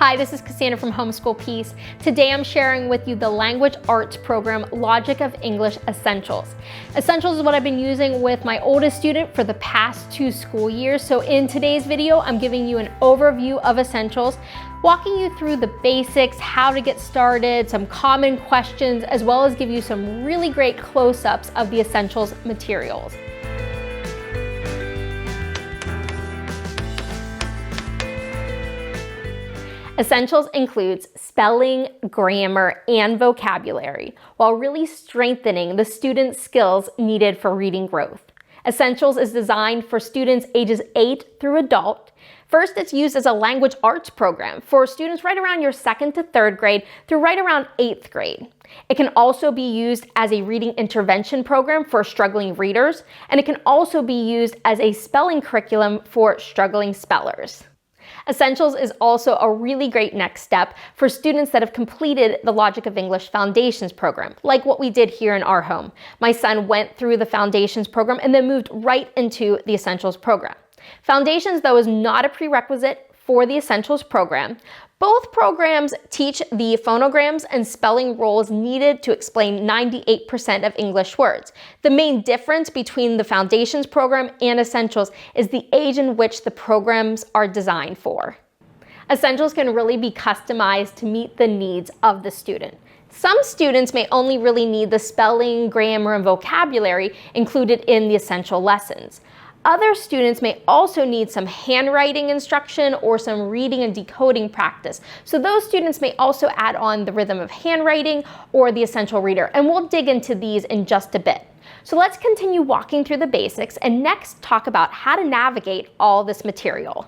Hi, this is Cassandra from Homeschool Piece. Today I'm sharing with you the language arts program, Logic of English Essentials. Essentials is what I've been using with my oldest student for the past 2 school years. So in today's video, I'm giving you an overview of Essentials, walking you through the basics, how to get started, some common questions, as well as give you some really great close-ups of the Essentials materials. Essentials includes spelling, grammar, and vocabulary, while really strengthening the students' skills needed for reading growth. Essentials is designed for students ages 8 through adult. First, it's used as a language arts program for students right around your 2nd to 3rd grade through right around 8th grade. It can also be used as a reading intervention program for struggling readers, and it can also be used as a spelling curriculum for struggling spellers. Essentials is also a really great next step for students that have completed the Logic of English Foundations program, like what we did here in our home. My son went through the Foundations program and then moved right into the Essentials program. Foundations, though, is not a prerequisite for the Essentials program. Both programs teach the phonograms and spelling rules needed to explain 98% of English words. The main difference between the Foundations program and Essentials is the age in which the programs are designed for. Essentials can really be customized to meet the needs of the student. Some students may only really need the spelling, grammar, and vocabulary included in the essential lessons. Other students may also need some handwriting instruction or some reading and decoding practice. So those students may also add on the Rhythm of Handwriting or the Essential Reader, and we'll dig into these in just a bit. So let's continue walking through the basics and next talk about how to navigate all this material.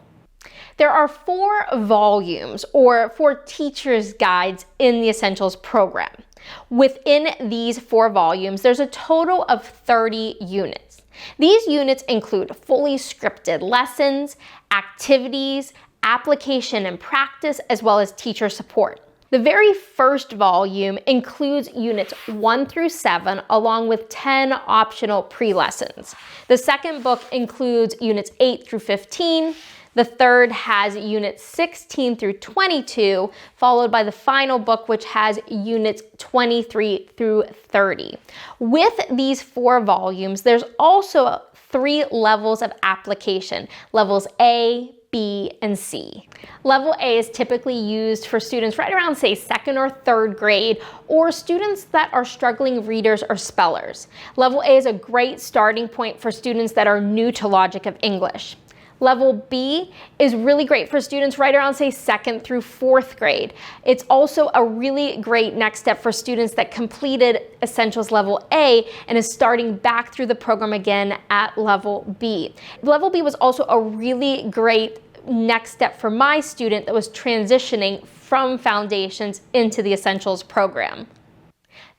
There are 4 volumes or 4 teacher's guides in the Essentials program. Within these 4 volumes, there's a total of 30 units. These units include fully scripted lessons, activities, application and practice, as well as teacher support. The very first volume includes units 1 through 7, along with 10 optional pre-lessons. The second book includes units 8 through 15. The third has units 16 through 22, followed by the final book, which has units 23 through 30. With these 4 volumes, there's also 3 levels of application, levels A, B, and C. Level A is typically used for students right around, say, 2nd or 3rd grade, or students that are struggling readers or spellers. Level A is a great starting point for students that are new to Logic of English. Level B is really great for students right around, say, 2nd through 4th grade. It's also a really great next step for students that completed Essentials Level A and is starting back through the program again at Level B. Level B was also a really great next step for my student that was transitioning from Foundations into the Essentials program.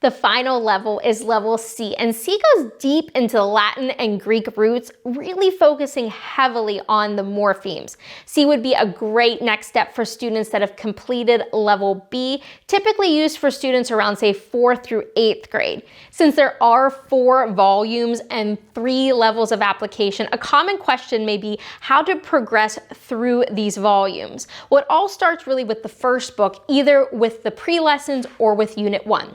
The final level is level C, and C goes deep into Latin and Greek roots, really focusing heavily on the morphemes. C would be a great next step for students that have completed level B, typically used for students around, say, 4th through 8th grade. Since there are 4 volumes and 3 levels of application, a common question may be how to progress through these volumes. Well, it all starts really with the first book, either with the pre-lessons or with Unit 1.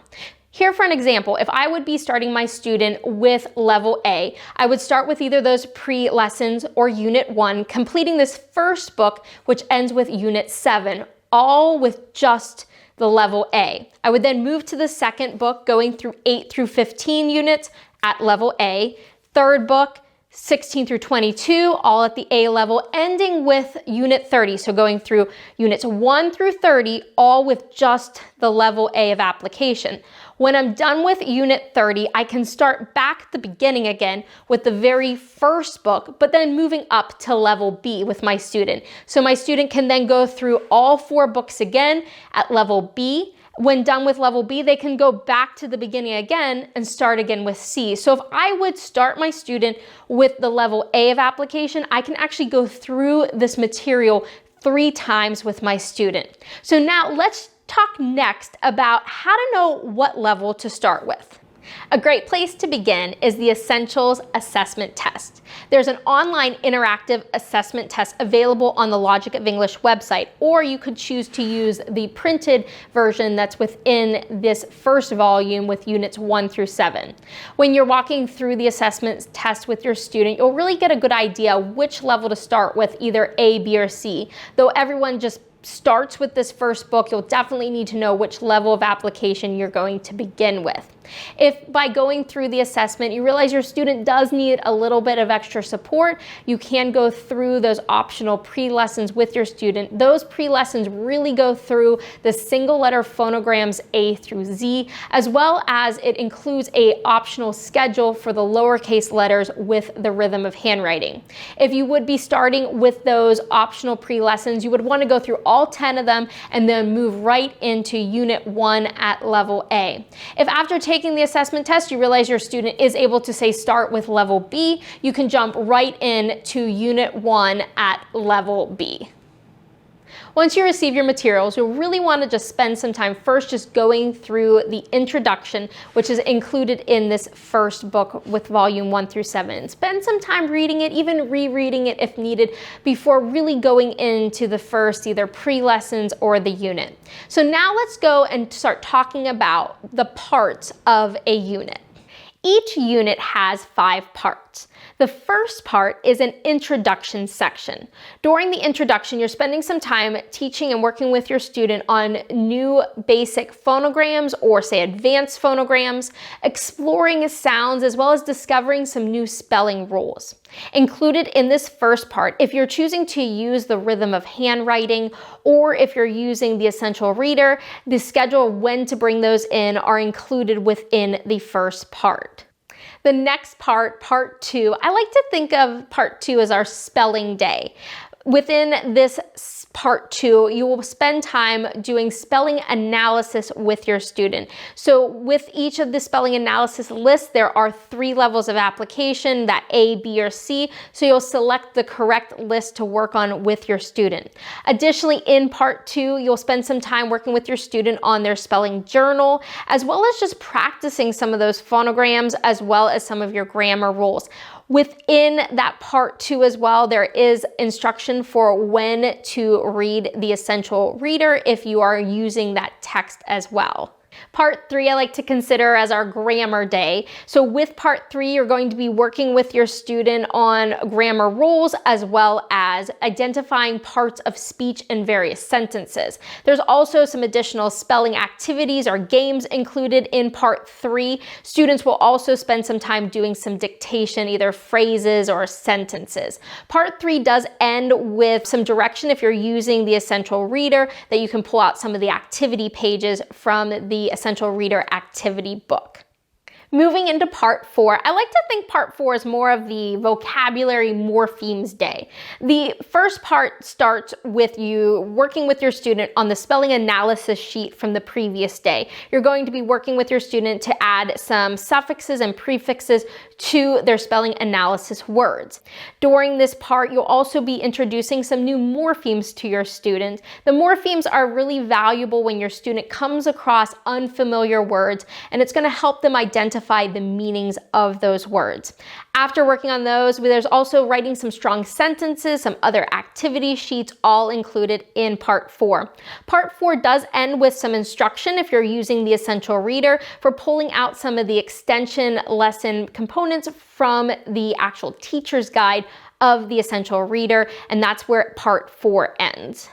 Here for an example, if I would be starting my student with level A, I would start with either those pre-lessons or Unit 1, completing this first book, which ends with Unit 7, all with just the level A. I would then move to the second book, going through 8 through 15 units at level A, third book, 16 through 22, all at the A level, ending with Unit 30. So going through Units 1 through 30, all with just the level A of application. When I'm done with Unit 30, I can start back at the beginning again with the very first book, but then moving up to level B with my student. So my student can then go through all 4 books again at level B. When done with level B, they can go back to the beginning again and start again with C. So if I would start my student with the level A of application, I can actually go through this material 3 times with my student. So now let's talk next about how to know what level to start with. A great place to begin is the Essentials Assessment Test. There's an online interactive assessment test available on the Logic of English website, or you could choose to use the printed version that's within this first volume with units 1 through 7. When you're walking through the assessment test with your student, you'll really get a good idea which level to start with, either A, B, or C. Though everyone just starts with this first book, you'll definitely need to know which level of application you're going to begin with. If by going through the assessment you realize your student does need a little bit of extra support, you can go through those optional pre-lessons with your student. Those pre-lessons really go through the single letter phonograms A through Z, as well as it includes a optional schedule for the lowercase letters with the rhythm of handwriting. If you would be starting with those optional pre-lessons, you would want to go through all 10 of them and then move right into Unit 1 at Level A. If after taking the assessment test you realize your student is able to, say, start with Level B, you can jump right in to Unit 1 at Level B. Once you receive your materials, you'll really want to just spend some time first just going through the introduction, which is included in this first book with volume 1 through 7. Spend some time reading it, even rereading it if needed, before really going into the first either pre-lessons or the unit. So now let's go and start talking about the parts of a unit. Each unit has 5 parts. The first part is an introduction section. During the introduction, you're spending some time teaching and working with your student on new basic phonograms or, say, advanced phonograms, exploring sounds, as well as discovering some new spelling rules. Included in this first part, if you're choosing to use the Rhythm of Handwriting or if you're using the Essential Reader, the schedule of when to bring those in are included within the first part. The next part, part 2, I like to think of part 2 as our spelling day. Within this part 2, you will spend time doing spelling analysis with your student. So with each of the spelling analysis lists, there are 3 levels of application, that A, B, or C. So you'll select the correct list to work on with your student. Additionally, in part 2, you'll spend some time working with your student on their spelling journal, as well as just practicing some of those phonograms, as well as some of your grammar rules. Within that part 2 as well, there is instruction for when to read the Essential Reader if you are using that text as well. Part 3 I like to consider as our grammar day. So with part 3, you're going to be working with your student on grammar rules as well as identifying parts of speech in various sentences. There's also some additional spelling activities or games included in part 3. Students will also spend some time doing some dictation, either phrases or sentences. Part 3 does end with some direction if you're using the Essential Reader that you can pull out some of the activity pages from the Essential Reader activity book. Moving into part 4, I like to think part 4 is more of the vocabulary morphemes day. The first part starts with you working with your student on the spelling analysis sheet from the previous day. You're going to be working with your student to add some suffixes and prefixes to their spelling analysis words. During this part, you'll also be introducing some new morphemes to your student. The morphemes are really valuable when your student comes across unfamiliar words, and it's going to help them identify the meanings of those words. After working on those, there's also writing some strong sentences, some other activity sheets, all included in part 4. Part 4 does end with some instruction if you're using the Essential Reader for pulling out some of the extension lesson components from the actual teacher's guide of the Essential Reader, and that's where part 4 ends.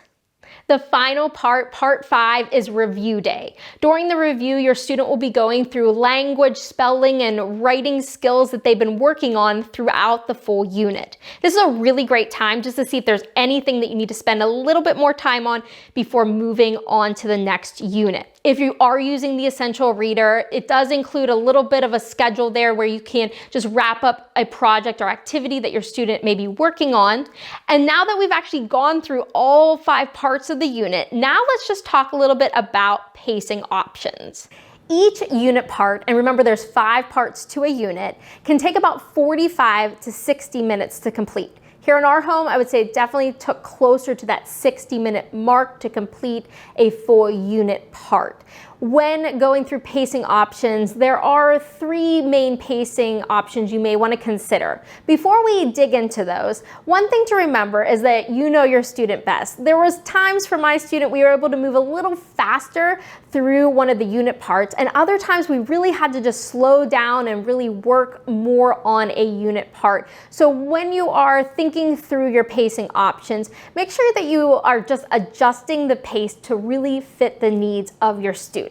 The final part, part 5, is review day. During the review, your student will be going through language, spelling, and writing skills that they've been working on throughout the full unit. This is a really great time just to see if there's anything that you need to spend a little bit more time on before moving on to the next unit. If you are using the Essential Reader, it does include a little bit of a schedule there where you can just wrap up a project or activity that your student may be working on. And now that we've actually gone through all 5 parts of the unit, now let's just talk a little bit about pacing options. Each unit part, and remember there's 5 parts to a unit, can take about 45 to 60 minutes to complete. Here in our home, I would say it definitely took closer to that 60-minute mark to complete a full unit part. When going through pacing options, there are 3 main pacing options you may want to consider. Before we dig into those, one thing to remember is that you know your student best. There was times for my student we were able to move a little faster through one of the unit parts, and other times we really had to just slow down and really work more on a unit part. So when you are thinking through your pacing options, make sure that you are just adjusting the pace to really fit the needs of your student.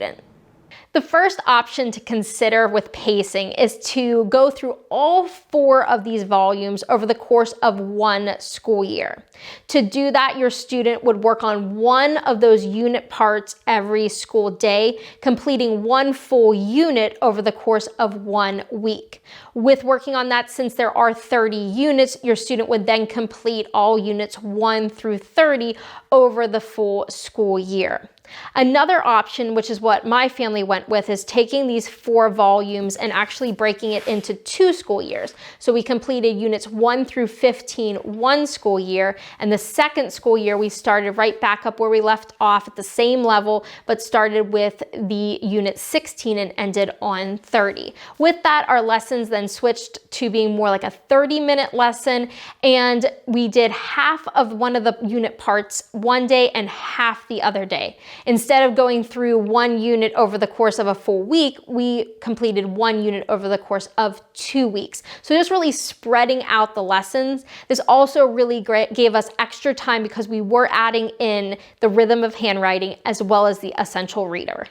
The first option to consider with pacing is to go through all 4 of these volumes over the course of 1 school year. To do that, your student would work on 1 of those unit parts every school day, completing 1 full unit over the course of 1 week. With working on that, since there are 30 units, your student would then complete all units 1 through 30 over the full school year. Another option, which is what my family went with, is taking these 4 volumes and actually breaking it into 2 school years. So we completed units 1 through 15 1 school year, and the second school year we started right back up where we left off at the same level, but started with the unit 16 and ended on 30. With that, our lessons then switched to being more like a 30-minute lesson, and we did half of one of the unit parts one day and half the other day. Instead of going through 1 unit over the course of a full week, we completed 1 unit over the course of 2 weeks. So just really spreading out the lessons. This also really gave us extra time because we were adding in the rhythm of handwriting as well as the essential reader.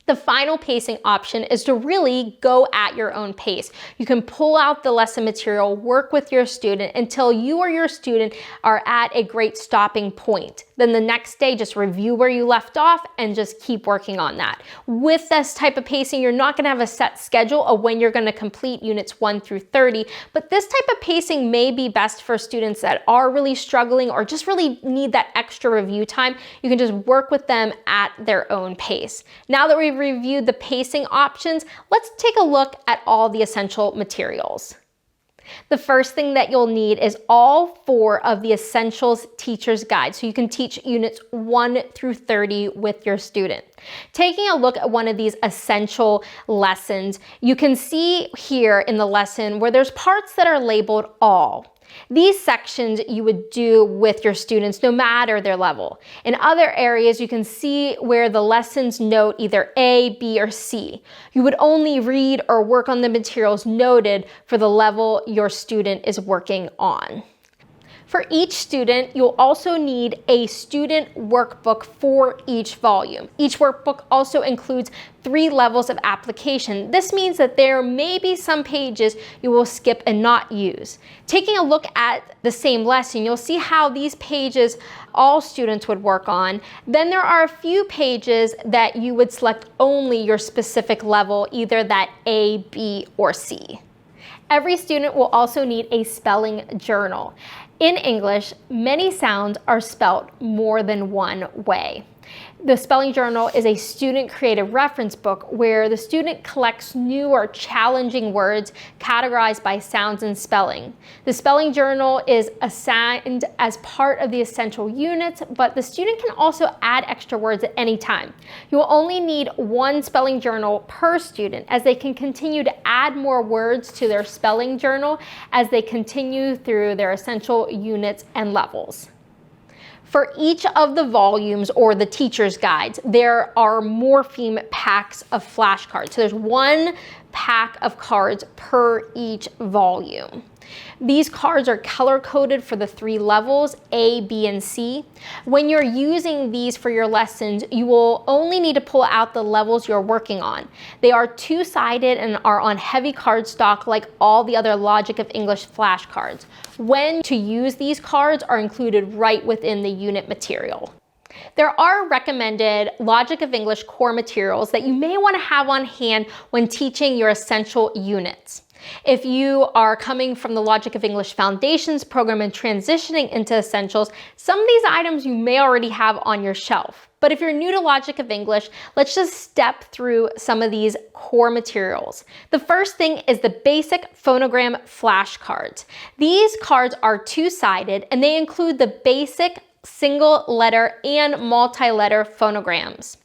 The final pacing option is to really go at your own pace. You can pull out the lesson material, work with your student until you or your student are at a great stopping point. Then the next day, just review where you left off and just keep working on that. With this type of pacing, you're not going to have a set schedule of when you're going to complete units 1 through 30, but this type of pacing may be best for students that are really struggling or just really need that extra review time. You can just work with them at their own pace. Now that we've reviewed the pacing options, let's take a look at all the essential materials. The first thing that you'll need is all 4 of the Essentials Teacher's Guide, so you can teach units 1 through 30 with your student. Taking a look at one of these essential lessons, you can see here in the lesson where there's parts that are labeled all. These sections you would do with your students no matter their level. In other areas, you can see where the lessons note either A, B, or C. You would only read or work on the materials noted for the level your student is working on. For each student, you'll also need a student workbook for each volume. Each workbook also includes 3 levels of application. This means that there may be some pages you will skip and not use. Taking a look at the same lesson, you'll see how these pages all students would work on. Then there are a few pages that you would select only your specific level, either that A, B, or C. Every student will also need a spelling journal. In English, many sounds are spelt more than one way. The spelling journal is a student-created reference book where the student collects new or challenging words categorized by sounds and spelling. The spelling journal is assigned as part of the essential units, but the student can also add extra words at any time. You will only need 1 spelling journal per student, as they can continue to add more words to their spelling journal as they continue through their essential units and levels. For each of the volumes or the teacher's guides, there are morpheme packs of flashcards. So there's 1 pack of cards per each volume. These cards are color-coded for the 3 levels, A, B, and C. When you're using these for your lessons, you will only need to pull out the levels you're working on. They are 2-sided and are on heavy cardstock like all the other Logic of English flashcards. When to use these cards are included right within the unit material. There are recommended Logic of English core materials that you may want to have on hand when teaching your essential units. If you are coming from the Logic of English Foundations program and transitioning into Essentials, some of these items you may already have on your shelf. But if you're new to Logic of English, let's just step through some of these core materials. The first thing is the basic phonogram flashcards. These cards are 2-sided and they include the basic single letter and multi-letter phonograms.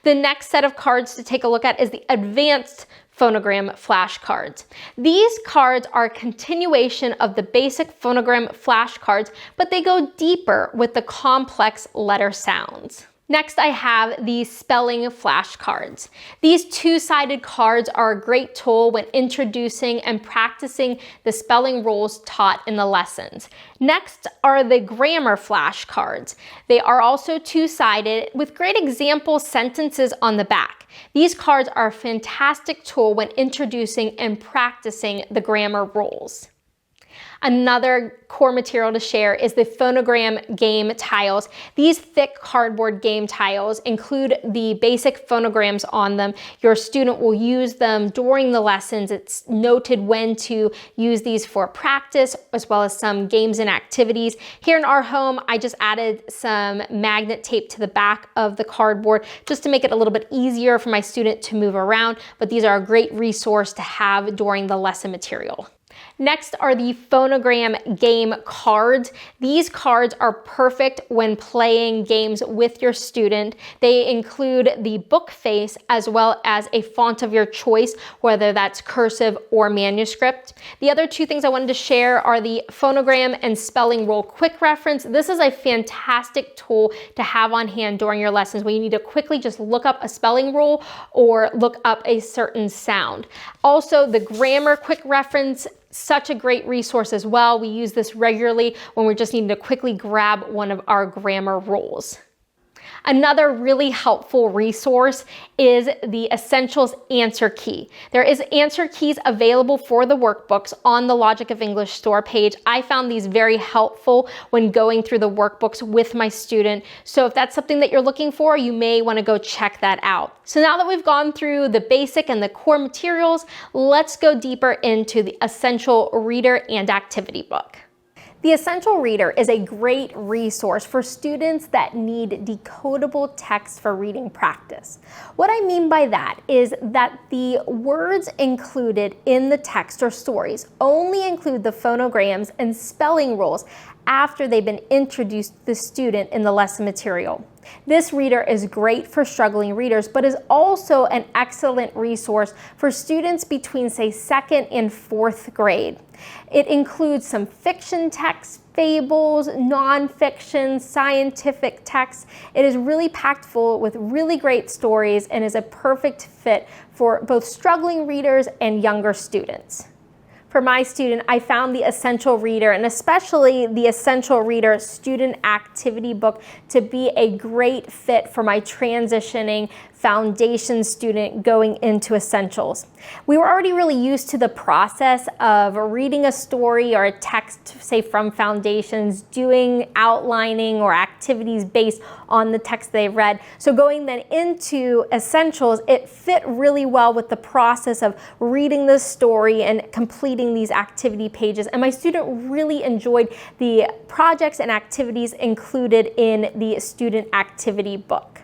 The next set of cards to take a look at is the advanced phonogram flashcards. These cards are a continuation of the basic phonogram flashcards, but they go deeper with the complex letter sounds. Next, I have the spelling flashcards. These two-sided cards are a great tool when introducing and practicing the spelling rules taught in the lessons. Next are the grammar flashcards. They are also two-sided with great example sentences on the back. These cards are a fantastic tool when introducing and practicing the grammar rules. Another core material to share is the phonogram game tiles. These thick cardboard game tiles include the basic phonograms on them. Your student will use them during the lessons. It's noted when to use these for practice as well as some games and activities. Here in our home, I just added some magnet tape to the back of the cardboard just to make it a little bit easier for my student to move around, but these are a great resource to have during the lesson material. Next are the phonogram game cards. These cards are perfect when playing games with your student. They include the book face as well as a font of your choice, whether that's cursive or manuscript. The other two things I wanted to share are the phonogram and spelling rule quick reference. This is a fantastic tool to have on hand during your lessons when you need to quickly just look up a spelling rule or look up a certain sound. Also, the grammar quick reference, such a great resource as well. We use this regularly when we're just needing to quickly grab one of our grammar rules. Another really helpful resource is the Essentials answer key. There is answer keys available for the workbooks on the Logic of English store page. I found these very helpful when going through the workbooks with my student. So if that's something that you're looking for, you may want to go check that out. So now that we've gone through the basic and the core materials, let's go deeper into the Essential Reader and Activity Book. The Essential Reader is a great resource for students that need decodable text for reading practice. What I mean by that is that the words included in the text or stories only include the phonograms and spelling rules after they've been introduced to the student in the lesson material. This reader is great for struggling readers, but is also an excellent resource for students between, say, 2nd and 4th grade. It includes some fiction text, fables, nonfiction, scientific text. It is really packed full with really great stories and is a perfect fit for both struggling readers and younger students. For my student, I found the Essential Reader and especially the Essential Reader Student Activity Book to be a great fit for my transitioning foundation student going into Essentials. We were already really used to the process of reading a story or a text, say from foundations, doing outlining or activities based on the text they read. So going then into Essentials, it fit really well with the process of reading the story and completing these activity pages. And my student really enjoyed the projects and activities included in the student activity book.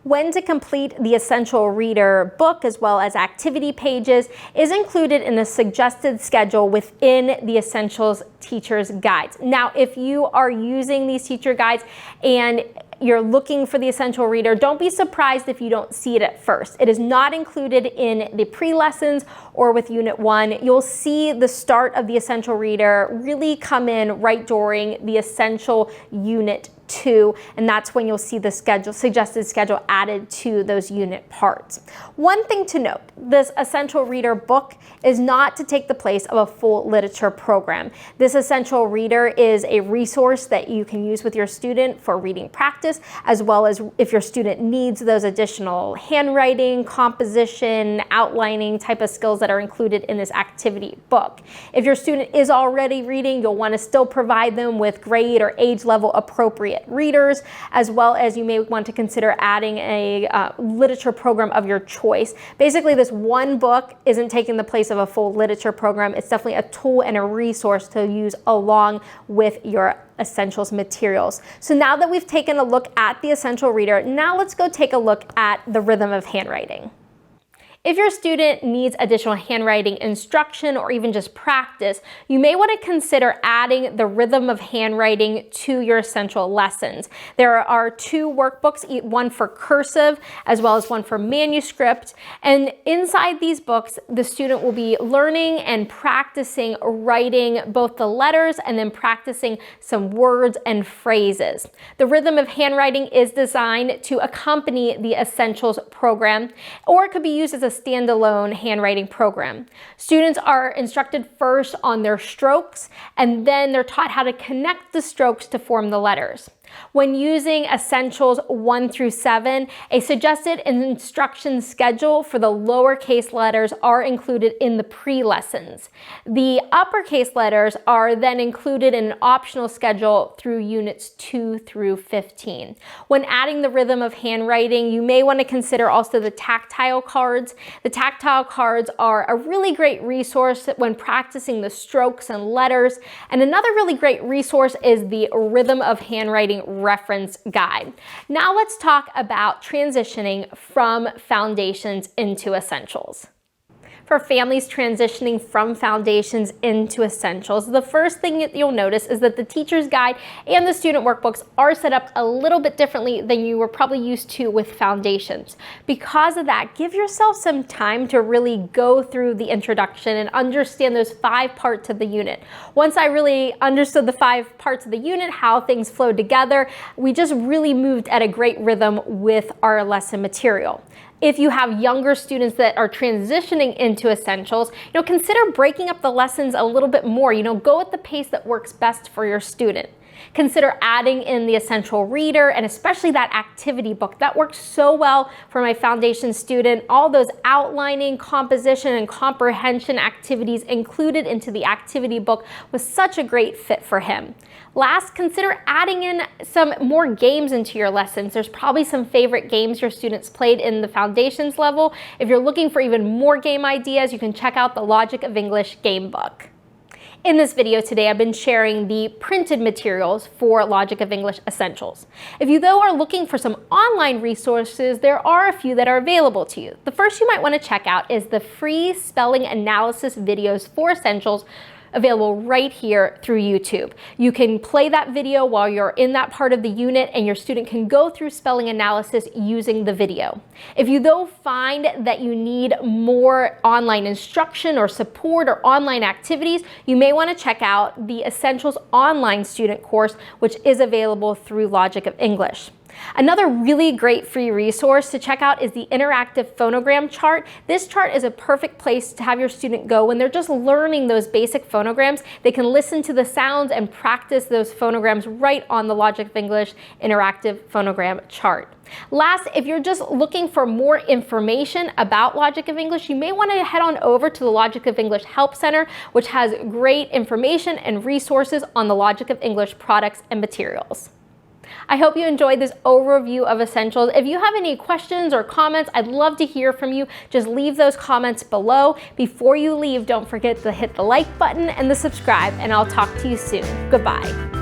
When to complete the Essential Reader book as well as activity pages is included in the suggested schedule within the Essentials Teacher's Guides. Now, if you are using these teacher guides and you're looking for the Essential Reader, don't be surprised if you don't see it at first. It is not included in the pre-lessons or with Unit 1. You'll see the start of the Essential Reader really come in right during the Essential Unit 2, and that's when you'll see the suggested schedule added to those unit parts. One thing to note, this Essential Reader book is not to take the place of a full literature program. This Essential Reader is a resource that you can use with your student for reading practice, as well as if your student needs those additional handwriting, composition, outlining type of skills that are included in this activity book. If your student is already reading, you'll want to still provide them with grade or age level appropriate readers, as well as you may want to consider adding a literature program of your choice. Basically, this one book isn't taking the place of a full literature program. It's definitely a tool and a resource to use along with your Essentials materials. So now that we've taken a look at the Essential Reader, now let's go take a look at the Rhythm of Handwriting. If your student needs additional handwriting instruction or even just practice, you may want to consider adding the Rhythm of Handwriting to your essential lessons. There are 2 workbooks, one for cursive as well as one for manuscript. And inside these books, the student will be learning and practicing writing both the letters and then practicing some words and phrases. The Rhythm of Handwriting is designed to accompany the Essentials program, or it could be used as a standalone handwriting program. Students are instructed first on their strokes, and then they're taught how to connect the strokes to form the letters. When using Essentials 1 through 7, a suggested instruction schedule for the lowercase letters are included in the pre-lessons. The uppercase letters are then included in an optional schedule through units 2 through 15. When adding the Rhythm of Handwriting, you may want to consider also the tactile cards. The tactile cards are a really great resource when practicing the strokes and letters. And another really great resource is the Rhythm of Handwriting reference guide. Now let's talk about transitioning from foundations into essentials. For families transitioning from foundations into essentials, the first thing that you'll notice is that the teacher's guide and the student workbooks are set up a little bit differently than you were probably used to with foundations. Because of that, give yourself some time to really go through the introduction and understand those 5 parts of the unit. Once I really understood the 5 parts of the unit, how things flowed together, we just really moved at a great rhythm with our lesson material. If you have younger students that are transitioning into essentials, consider breaking up the lessons a little bit more. Go at the pace that works best for your student. Consider adding in the essential reader and especially that activity book. That works so well for my foundation student. All those outlining, composition, and comprehension activities included into the activity book was such a great fit for him. Last, consider adding in some more games into your lessons. There's probably some favorite games your students played in the foundations level. If you're looking for even more game ideas, you can check out the Logic of English game book. In this video today, I've been sharing the printed materials for Logic of English Essentials. If you, though, are looking for some online resources, there are a few that are available to you. The first you might want to check out is the free spelling analysis videos for Essentials, available right here through YouTube. You can play that video while you're in that part of the unit, and your student can go through spelling analysis using the video. If you, though, find that you need more online instruction or support or online activities, you may want to check out the Essentials online student course, which is available through Logic of English. Another really great free resource to check out is the interactive phonogram chart. This chart is a perfect place to have your student go when they're just learning those basic phonograms. They can listen to the sounds and practice those phonograms right on the Logic of English interactive phonogram chart. Last, if you're just looking for more information about Logic of English, you may want to head on over to the Logic of English Help Center, which has great information and resources on the Logic of English products and materials. I hope you enjoyed this overview of Essentials. If you have any questions or comments, I'd love to hear from you. Just leave those comments below. Before you leave, don't forget to hit the like button and the subscribe, and I'll talk to you soon. Goodbye.